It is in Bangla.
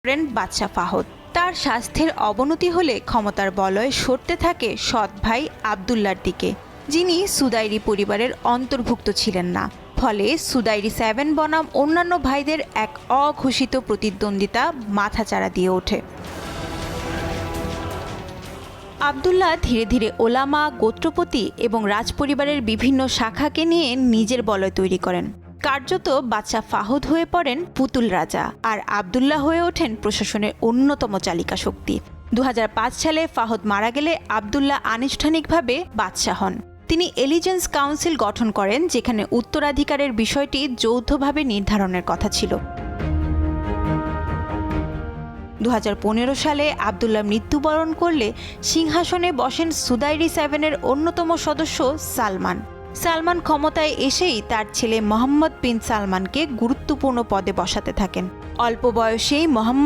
করেন বাদশাহ ফাহদ। তার স্বাস্থ্যের অবনতি হলে ক্ষমতার বলয় সরতে থাকে সৎ ভাই আবদুল্লার দিকে, যিনি সুদাইরি পরিবারের অন্তর্ভুক্ত ছিলেন না। ফলে সুদাইরি 7 বনাম অন্যান্য ভাইদের এক অঘোষিত প্রতিদ্বন্দ্বিতা মাথাচাড়া দিয়ে ওঠে। আবদুল্লাহ ধীরে ধীরে ওলামা, গোত্রপতি এবং রাজপরিবারের বিভিন্ন শাখাকে নিয়ে নিজের বলয় তৈরি করেন। কার্যত বাদশাহ ফাহদ হয়ে পড়েন পুতুল রাজা, আর আবদুল্লাহ হয়ে ওঠেন প্রশাসনের অন্যতম চালিকা শক্তি। 2005 সালে ফাহদ মারা গেলে আবদুল্লাহ আনুষ্ঠানিকভাবে বাদশাহ হন। তিনি এলিজেন্স কাউন্সিল গঠন করেন, যেখানে উত্তরাধিকারের বিষয়টি যৌথভাবে নির্ধারণের কথা ছিল। 2015 সালে আবদুল্লাহ মৃত্যুবরণ করলে সিংহাসনে বসেন সুদাইরি 7-এর অন্যতম সদস্য সালমান। সালমান ক্ষমতায় এসেই তার ছেলে মোহাম্মদ বিন সালমানকে গুরুত্বপূর্ণ পদে বসাতে থাকেন। অল্প বয়সেই মোহাম্মদ